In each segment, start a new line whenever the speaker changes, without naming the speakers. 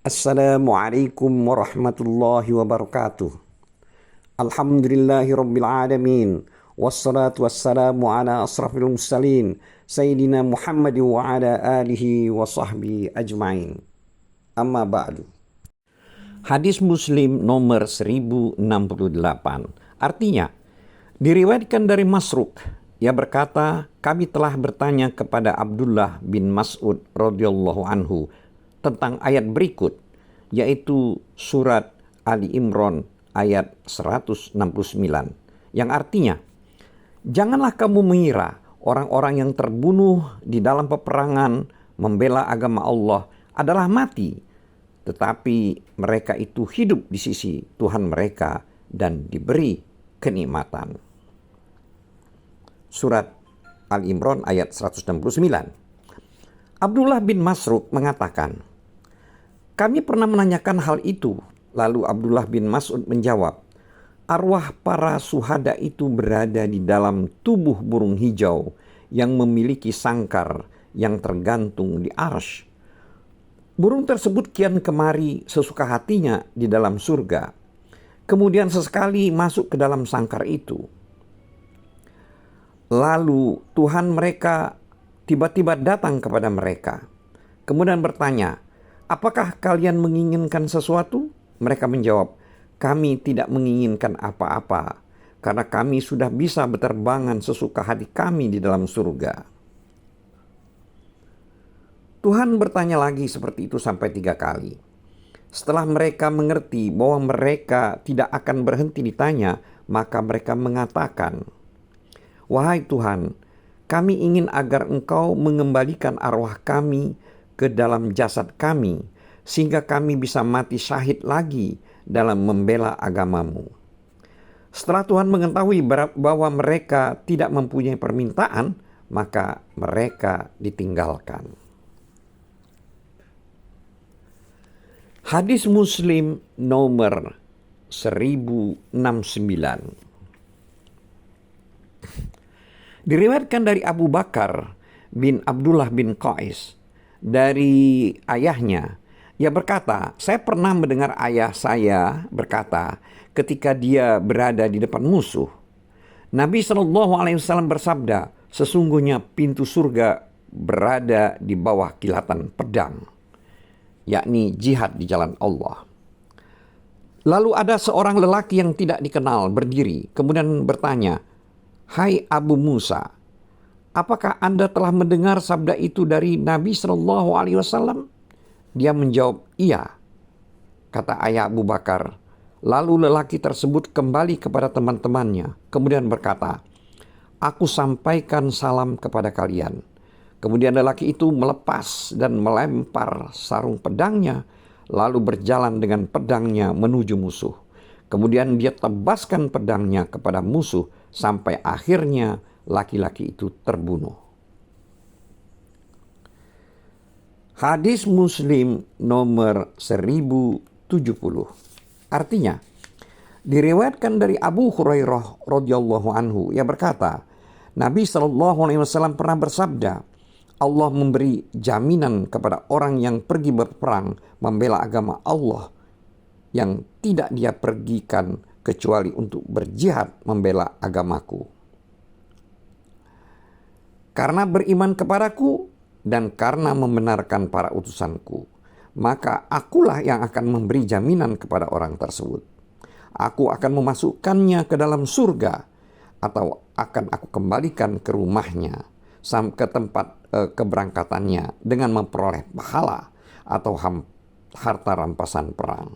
Assalamualaikum warahmatullahi wabarakatuh. Alhamdulillahi rabbil alamin. Wassalatu wassalamu ala asrafil mursalin. Sayyidina Muhammad wa ala alihi wa sahbihi ajma'in. Amma ba'du. Hadis Muslim nomor 1068. Artinya, diriwayatkan dari Masruq. Ia berkata, kami telah bertanya kepada Abdullah bin Mas'ud radhiyallahu anhu tentang ayat berikut, yaitu surat Ali Imran ayat 169, yang artinya, janganlah kamu mengira orang-orang yang terbunuh di dalam peperangan membela agama Allah adalah mati, tetapi mereka itu hidup di sisi Tuhan mereka dan diberi kenikmatan. Surat Al Imran ayat 169. Abdullah bin Masruq mengatakan, kami pernah menanyakan hal itu. Lalu Abdullah bin Mas'ud menjawab, arwah para suhada itu berada di dalam tubuh burung hijau yang memiliki sangkar yang tergantung di arsy. Burung tersebut kian kemari sesuka hatinya di dalam surga. Kemudian sesekali masuk ke dalam sangkar itu. Lalu Tuhan mereka tiba-tiba datang kepada mereka. Kemudian bertanya, apakah kalian menginginkan sesuatu? Mereka menjawab, kami tidak menginginkan apa-apa, karena kami sudah bisa berterbangan sesuka hati kami di dalam surga. Tuhan bertanya lagi seperti itu sampai 3 kali. Setelah mereka mengerti bahwa mereka tidak akan berhenti ditanya, maka mereka mengatakan, wahai Tuhan, kami ingin agar Engkau mengembalikan arwah kami ke dalam jasad kami, sehingga kami bisa mati syahid lagi dalam membela agamamu. Setelah Tuhan mengetahui bahwa mereka tidak mempunyai permintaan, maka mereka ditinggalkan. Hadis Muslim nomor 1069. Diriwayatkan dari Abu Bakar bin Abdullah bin Qais dari ayahnya. Ia berkata, saya pernah mendengar ayah saya berkata ketika dia berada di depan musuh. Nabi SAW bersabda, sesungguhnya pintu surga berada di bawah kilatan pedang, yakni jihad di jalan Allah. Lalu ada seorang lelaki yang tidak dikenal berdiri, kemudian bertanya, hai Abu Musa, apakah Anda telah mendengar sabda itu dari Nabi SAW? Dia menjawab, iya. Kata ayah Abu Bakar. Lalu lelaki tersebut kembali kepada teman-temannya. Kemudian berkata, aku sampaikan salam kepada kalian. Kemudian lelaki itu melepas dan melempar sarung pedangnya, lalu berjalan dengan pedangnya menuju musuh. Kemudian dia tebaskan pedangnya kepada musuh sampai akhirnya laki-laki itu terbunuh. Hadis Muslim nomor 1070. Artinya, diriwayatkan dari Abu Hurairah radhiyallahu anhu, ia berkata, Nabi SAW pernah bersabda, Allah memberi jaminan kepada orang yang pergi berperang membela agama Allah yang tidak dia pergikan kecuali untuk berjihad membela agamaku. Karena beriman kepadaku dan karena membenarkan para utusanku, maka akulah yang akan memberi jaminan kepada orang tersebut. Aku akan memasukkannya ke dalam surga, atau akan aku kembalikan ke rumahnya, ke tempat keberangkatannya dengan memperoleh pahala atau harta rampasan perang.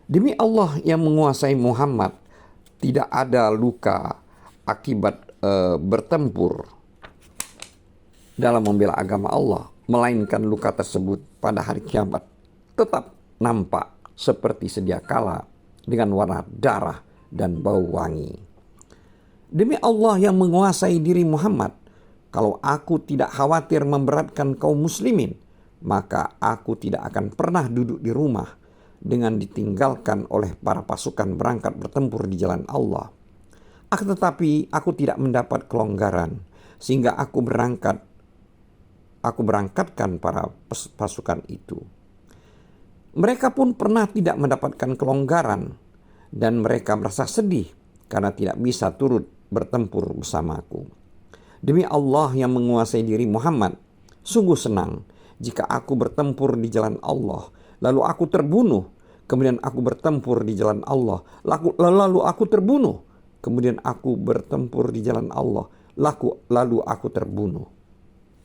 Demi Allah yang menguasai Muhammad, tidak ada luka akibat bertempur dalam membela agama Allah, melainkan luka tersebut pada hari kiamat tetap nampak seperti sedia kala dengan warna darah dan bau wangi. Demi Allah yang menguasai diri Muhammad, kalau aku tidak khawatir memberatkan kaum muslimin, maka aku tidak akan pernah duduk di rumah dengan ditinggalkan oleh para pasukan berangkat bertempur di jalan Allah. Akan tetapi aku tidak mendapat kelonggaran, sehingga aku berangkatkan para pasukan itu. Mereka pun pernah tidak mendapatkan kelonggaran dan mereka merasa sedih karena tidak bisa turut bertempur bersamaku. Demi Allah yang menguasai diri Muhammad, sungguh senang jika aku bertempur di jalan Allah, lalu aku terbunuh, kemudian aku bertempur di jalan Allah, lalu aku terbunuh, kemudian aku bertempur di jalan Allah, lalu aku terbunuh.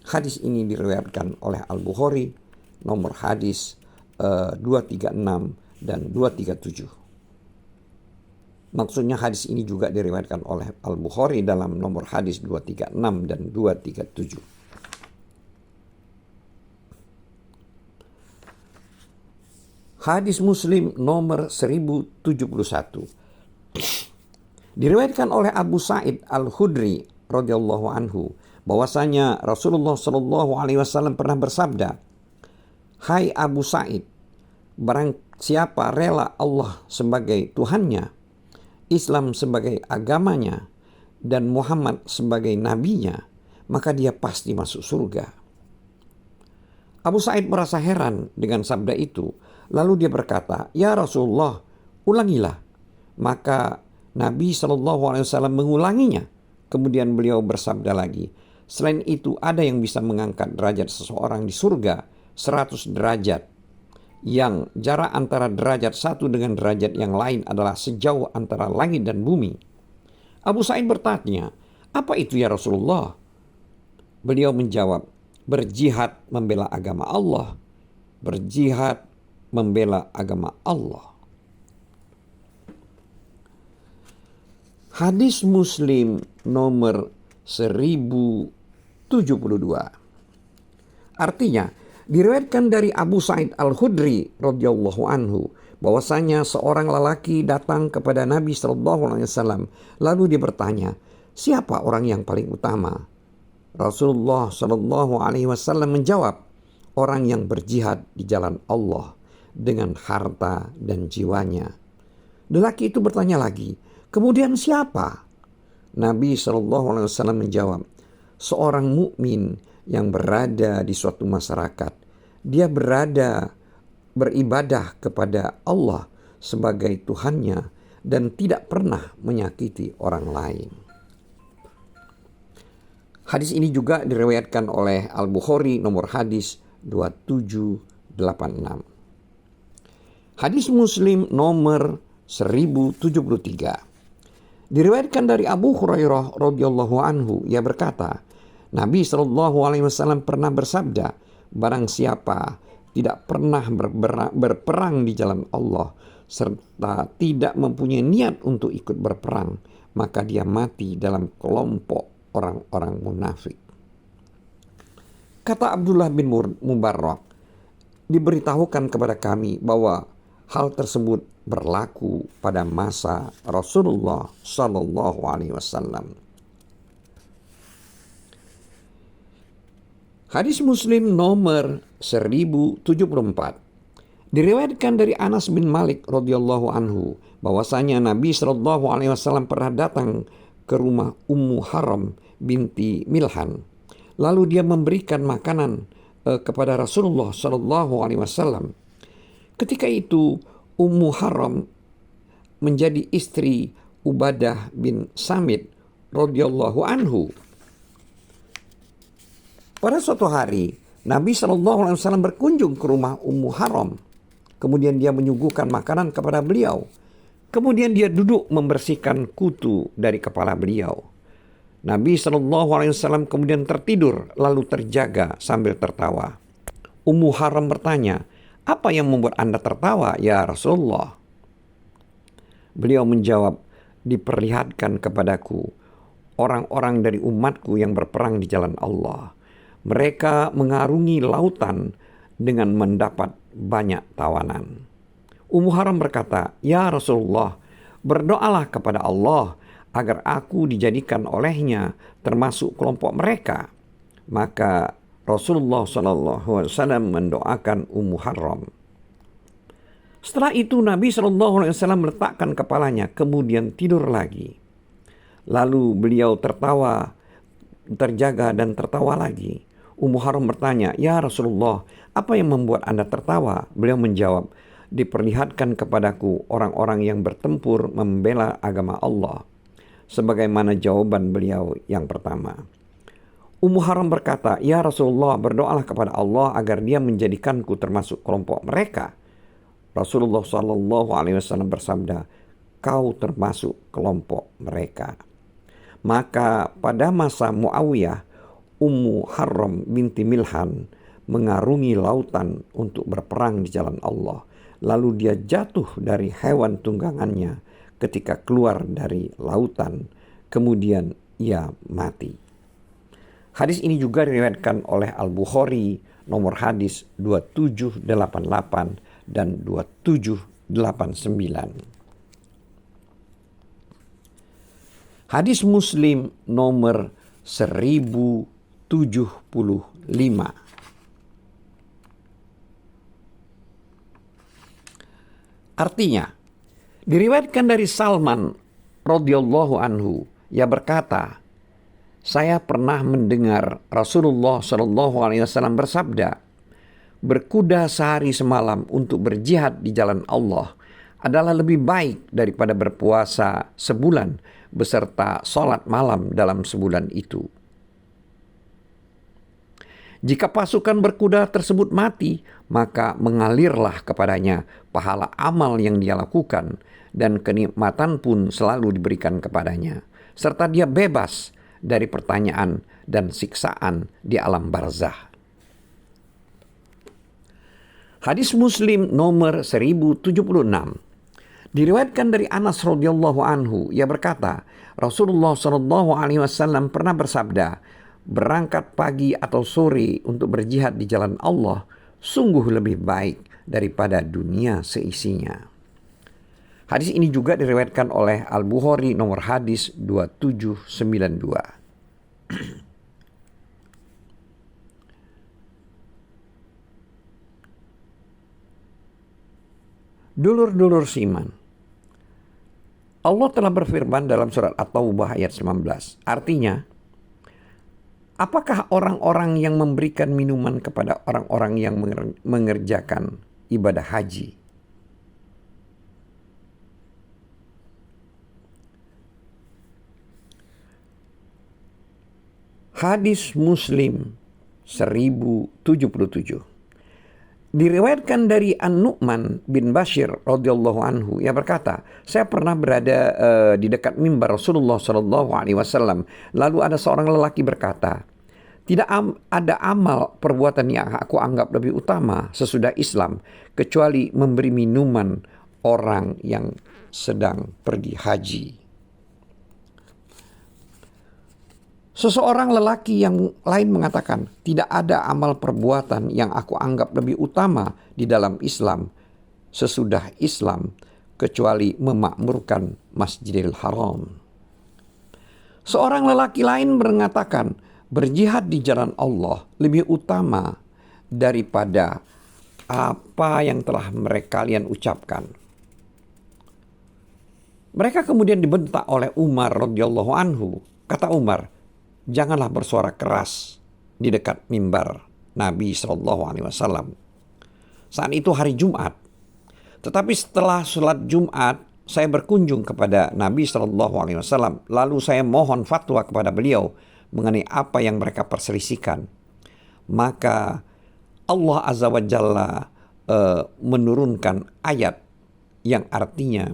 Hadis ini diriwayatkan oleh Al-Bukhari, nomor hadis 236 dan 237. Maksudnya hadis ini juga diriwayatkan oleh Al-Bukhari dalam nomor hadis 236 dan 237. Hadis Muslim nomor 1071. Diriwayatkan oleh Abu Sa'id Al-Khudri radhiyallahu anhu bahwasanya Rasulullah Shallallahu alaihi wasallam pernah bersabda, "Hai Abu Sa'id, barang siapa rela Allah sebagai Tuhannya, Islam sebagai agamanya, dan Muhammad sebagai nabinya, maka dia pasti masuk surga." Abu Sa'id merasa heran dengan sabda itu. Lalu dia berkata, "Ya Rasulullah, ulangilah." Maka Nabi SAW mengulanginya. Kemudian beliau bersabda lagi, "Selain itu ada yang bisa mengangkat derajat seseorang di surga 100 derajat. Yang jarak antara derajat satu dengan derajat yang lain adalah sejauh antara langit dan bumi." Abu Sa'id bertanya, "Apa itu ya Rasulullah?" Beliau menjawab, "Berjihad membela agama Allah. Berjihad membela agama Allah." Hadis Muslim nomor 1072. Artinya, diriwayatkan dari Abu Sa'id Al-Khudri radhiyallahu anhu bahwasanya seorang lelaki datang kepada Nabi sallallahu alaihi wasallam, lalu dia bertanya, "Siapa orang yang paling utama?" Rasulullah sallallahu alaihi wasallam menjawab, "Orang yang berjihad di jalan Allah dengan harta dan jiwanya." Lelaki itu bertanya lagi, "Kemudian siapa?" Nabi sallallahu alaihi wasallam menjawab, "Seorang mukmin yang berada di suatu masyarakat, dia beribadah kepada Allah sebagai Tuhannya dan tidak pernah menyakiti orang lain." Hadis ini juga diriwayatkan oleh Al-Bukhari nomor hadis 2786. Hadis Muslim nomor 1073. Diriwayatkan dari Abu Hurairah radhiyallahu anhu, ia berkata, Nabi Shallallahu alaihi wasallam pernah bersabda, "Barang siapa tidak pernah berperang di jalan Allah serta tidak mempunyai niat untuk ikut berperang, maka dia mati dalam kelompok orang-orang munafik." Kata Abdullah bin Mubarak, diberitahukan kepada kami bahwa hal tersebut berlaku pada masa Rasulullah Sallallahu Alaihi Wasallam. Hadis Muslim nomor 1074. Diriwayatkan dari Anas bin Malik radhiyallahu anhu bahwasanya Nabi Sallallahu Alaihi Wasallam pernah datang ke rumah Ummu Haram binti Milhan. Lalu dia memberikan makanan kepada Rasulullah Sallallahu Alaihi Wasallam. Ketika itu Ummu Haram menjadi istri Ubadah bin Samit radhiyallahu anhu. Pada suatu hari Nabi SAW berkunjung ke rumah Ummu Haram. Kemudian dia menyuguhkan makanan kepada beliau. Kemudian dia duduk membersihkan kutu dari kepala beliau. Nabi SAW kemudian tertidur lalu terjaga sambil tertawa. Ummu Haram bertanya, "Apa yang membuat Anda tertawa ya Rasulullah?" Beliau menjawab, "Diperlihatkan kepadaku orang-orang dari umatku yang berperang di jalan Allah. Mereka mengarungi lautan dengan mendapat banyak tawanan." Ummu Haram berkata, "Ya Rasulullah, berdoalah kepada Allah agar aku dijadikan olehnya termasuk kelompok mereka." Maka Rasulullah SAW mendoakan Ummu Haram. Setelah itu Nabi SAW meletakkan kepalanya, kemudian tidur lagi. Lalu beliau tertawa, terjaga dan tertawa lagi. Ummu Haram bertanya, "Ya Rasulullah, apa yang membuat Anda tertawa?" Beliau menjawab, "Diperlihatkan kepadaku orang-orang yang bertempur membela agama Allah." Sebagaimana jawaban beliau yang pertama. Ummu Haram berkata, "Ya Rasulullah, berdoalah kepada Allah agar Dia menjadikanku termasuk kelompok mereka." Rasulullah SAW bersabda, "Kau termasuk kelompok mereka." Maka pada masa Muawiyah, Ummu Haram binti Milhan mengarungi lautan untuk berperang di jalan Allah. Lalu dia jatuh dari hewan tunggangannya ketika keluar dari lautan. Kemudian ia mati. Hadis ini juga diriwayatkan oleh Al-Bukhari, nomor hadis 2788 dan 2789. Hadis Muslim nomor 1075. Artinya, diriwayatkan dari Salman radhiyallahu anhu, ia berkata, "Saya pernah mendengar Rasulullah SAW bersabda, berkuda sehari semalam untuk berjihad di jalan Allah adalah lebih baik daripada berpuasa sebulan beserta sholat malam dalam sebulan itu. Jika pasukan berkuda tersebut mati, maka mengalirlah kepadanya pahala amal yang dia lakukan, dan kenikmatan pun selalu diberikan kepadanya, serta dia bebas dari pertanyaan dan siksaan di alam barzah." Hadis Muslim nomor 1076. Diriwayatkan dari Anas radhiyallahu anhu, ia berkata, Rasulullah SAW pernah bersabda, "Berangkat pagi atau sore untuk berjihad di jalan Allah sungguh lebih baik daripada dunia seisinya." Hadis ini juga diriwayatkan oleh Al-Bukhari, nomor hadis 2792. Dulur-dulur Siman, Allah telah berfirman dalam surat At-Taubah ayat 19. Artinya, apakah orang-orang yang memberikan minuman kepada orang-orang yang mengerjakan ibadah haji? Hadis Muslim 1077. Diriwayatkan dari An-Nu'man bin Bashir radhiyallahu anhu, ia berkata, "Saya pernah berada di dekat mimbar Rasulullah SAW. Lalu ada seorang lelaki berkata, 'Tidak ada amal perbuatan yang aku anggap lebih utama sesudah Islam kecuali memberi minuman orang yang sedang pergi haji.'" Seseorang lelaki yang lain mengatakan, "Tidak ada amal perbuatan yang aku anggap lebih utama di dalam Islam sesudah Islam kecuali memakmurkan Masjidil Haram." Seorang lelaki lain mengatakan, "Berjihad di jalan Allah lebih utama daripada apa yang telah kalian ucapkan." Mereka kemudian dibentak oleh Umar radhiyallahu anhu. Kata Umar, "Janganlah bersuara keras di dekat mimbar Nabi SAW." Saat itu hari Jumat. Tetapi setelah sholat Jumat, saya berkunjung kepada Nabi SAW. Lalu saya mohon fatwa kepada beliau mengenai apa yang mereka perselisihkan. Maka Allah Azza wa Jalla menurunkan ayat yang artinya,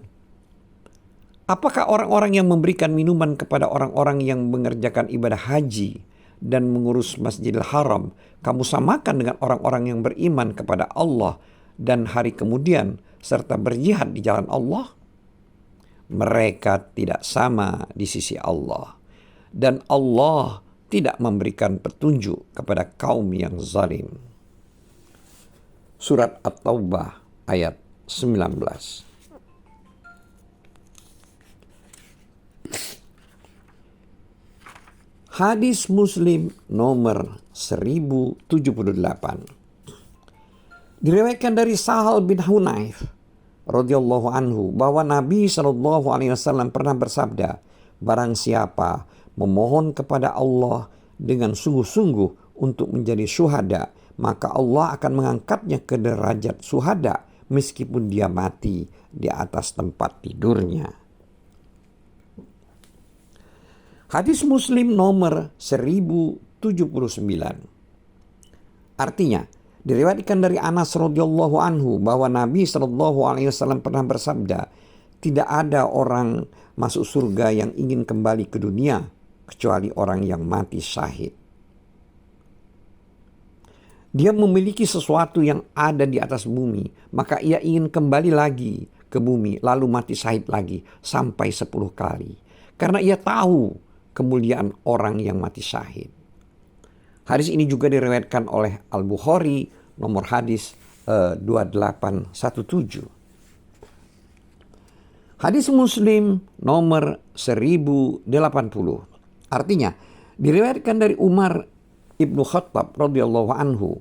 "Apakah orang-orang yang memberikan minuman kepada orang-orang yang mengerjakan ibadah haji dan mengurus Masjidil Haram kamu samakan dengan orang-orang yang beriman kepada Allah dan hari kemudian serta berjihad di jalan Allah? Mereka tidak sama di sisi Allah, dan Allah tidak memberikan petunjuk kepada kaum yang zalim." Surat At-Taubah ayat 19. Hadis Muslim nomor 1078. Diriwayatkan dari Sahal bin Hunayf radhiyallahu anhu bahwa Nabi SAW pernah bersabda, "Barang siapa memohon kepada Allah dengan sungguh-sungguh untuk menjadi syuhada, maka Allah akan mengangkatnya ke derajat syuhada meskipun dia mati di atas tempat tidurnya. Hadis Muslim nomor 1079. Artinya, diriwayatkan dari Anas radhiyallahu anhu bahwa Nabi sallallahu alaihi wasallam pernah bersabda, tidak ada orang masuk surga yang ingin kembali ke dunia kecuali orang yang mati syahid. Dia memiliki sesuatu yang ada di atas bumi, maka ia ingin kembali lagi ke bumi, lalu mati syahid lagi sampai 10 kali. Karena ia tahu kemuliaan orang yang mati syahid. Hadis ini juga diriwayatkan oleh Al-Bukhari, nomor hadis 2817. Hadis Muslim nomor 1080. Artinya, diriwayatkan dari Umar Ibnu Khattab radhiyallahu anhu.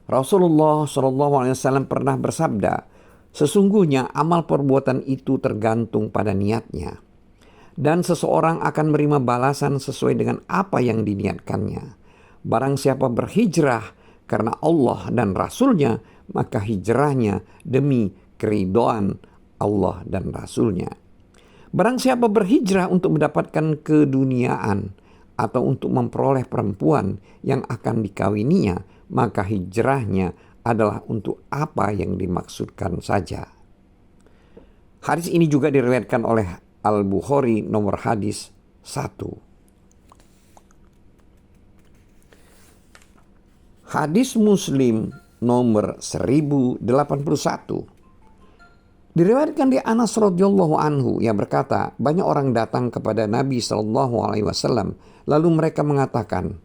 Rasulullah SAW pernah bersabda, sesungguhnya amal perbuatan itu tergantung pada niatnya. Dan seseorang akan menerima balasan sesuai dengan apa yang diniatkannya. Barang siapa berhijrah karena Allah dan Rasulnya, maka hijrahnya demi keridhaan Allah dan Rasulnya. Barang siapa berhijrah untuk mendapatkan keduniaan atau untuk memperoleh perempuan yang akan dikawininya, maka hijrahnya adalah untuk apa yang dimaksudkan saja. Hadis ini juga diriwayatkan oleh Al-Bukhari nomor hadis 1. Hadis Muslim nomor 1081. Diriwayatkan di Anas radhiyallahu anhu yang berkata, banyak orang datang kepada Nabi SAW lalu mereka mengatakan,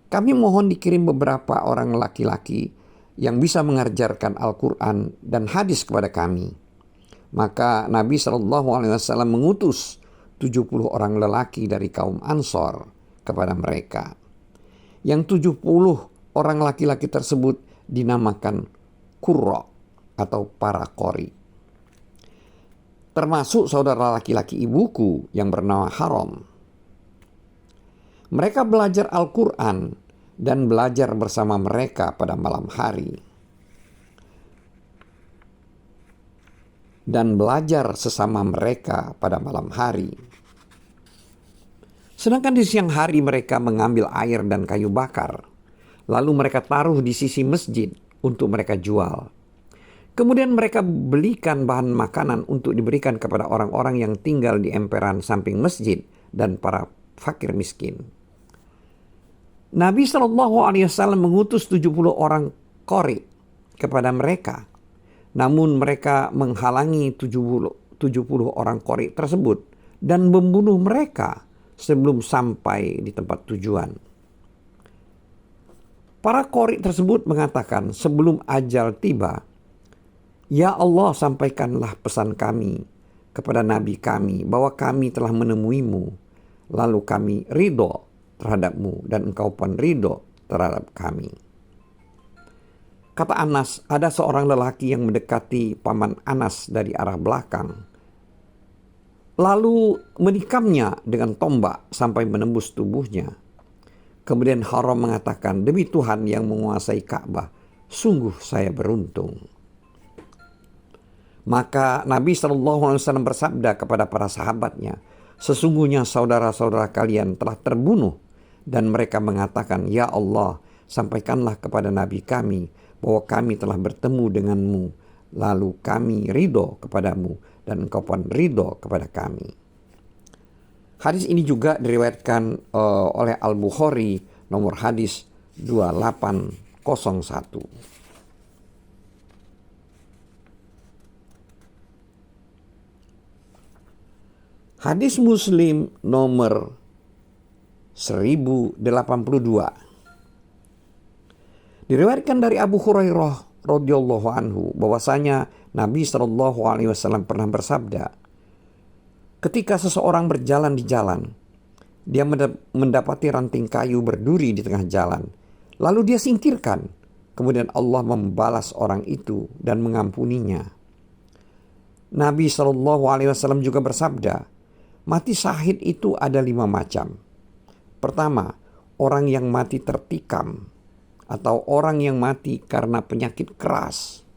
kami mohon dikirim beberapa orang laki-laki yang bisa mengajarkan Al-Quran dan hadis kepada kami. Maka Nabi SAW mengutus 70 orang lelaki dari kaum Ansor kepada mereka. Yang 70 orang laki-laki tersebut dinamakan Qurra atau para qori. Termasuk saudara laki-laki ibuku yang bernama Haram. Mereka belajar Al-Quran dan belajar bersama mereka pada malam hari. Dan belajar sesama mereka pada malam hari. Sedangkan di siang hari mereka mengambil air dan kayu bakar. Lalu mereka taruh di sisi masjid untuk mereka jual. Kemudian mereka belikan bahan makanan untuk diberikan kepada orang-orang yang tinggal di emperan samping masjid dan para fakir miskin. Nabi SAW mengutus 70 orang qori kepada mereka. Namun mereka menghalangi 70 orang qori tersebut dan membunuh mereka sebelum sampai di tempat tujuan. Para qori tersebut mengatakan sebelum ajal tiba, ya Allah, sampaikanlah pesan kami kepada Nabi kami bahwa kami telah menemuimu, lalu kami ridho terhadapmu dan engkau pun ridho terhadap kami. Kata Anas, ada seorang lelaki yang mendekati paman Anas dari arah belakang, lalu menikamnya dengan tombak sampai menembus tubuhnya. Kemudian Haram mengatakan, demi Tuhan yang menguasai Ka'bah, sungguh saya beruntung. Maka Nabi SAW bersabda kepada para sahabatnya, sesungguhnya saudara-saudara kalian telah terbunuh. Dan mereka mengatakan, ya Allah, sampaikanlah kepada Nabi kami bahwa kami telah bertemu denganmu, lalu kami ridho kepadamu dan engkau pun ridho kepada kami. Hadis ini juga diriwayatkan oleh Al-Bukhari nomor hadis 2801. Hadis Muslim nomor 1082. Diriwayatkan dari Abu Hurairah radhiyallahu anhu bahwasanya Nabi SAW pernah bersabda, ketika seseorang berjalan di jalan, dia mendapati ranting kayu berduri di tengah jalan, lalu dia singkirkan, kemudian Allah membalas orang itu dan mengampuninya. Nabi SAW juga bersabda, mati syahid itu ada 5 macam. Pertama, orang yang mati tertikam atau orang yang mati karena penyakit keras.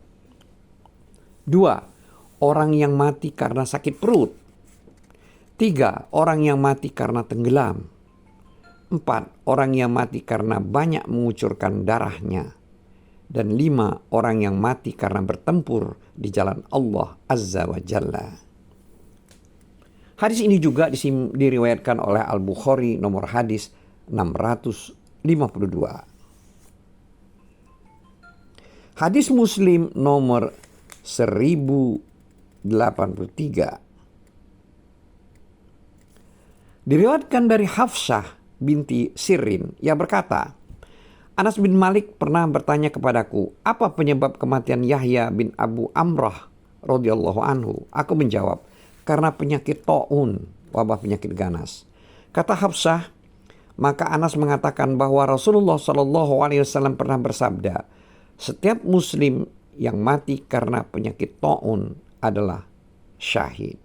2. Orang yang mati karena sakit perut. 3. Orang yang mati karena tenggelam. 4. Orang yang mati karena banyak mengucurkan darahnya. Dan 5. Orang yang mati karena bertempur di jalan Allah Azza wa Jalla. Hadis ini juga diriwayatkan oleh Al-Bukhari nomor hadis 652. Hadis Muslim nomor 1083. Diriwayatkan dari Hafsah binti Sirin yang berkata, Anas bin Malik pernah bertanya kepadaku, apa penyebab kematian Yahya bin Abu Amrah radhiyallahu anhu? Aku menjawab, karena penyakit taun, wabah penyakit ganas. Kata Hafsah, maka Anas mengatakan bahwa Rasulullah SAW pernah bersabda, setiap muslim yang mati karena penyakit taun adalah syahid.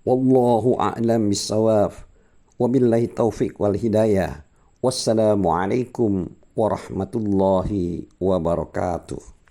Wallahu a'lam bissawab. Wabillahi taufiq wal hidayah. Wassalamualaikum warahmatullahi wabarakatuh.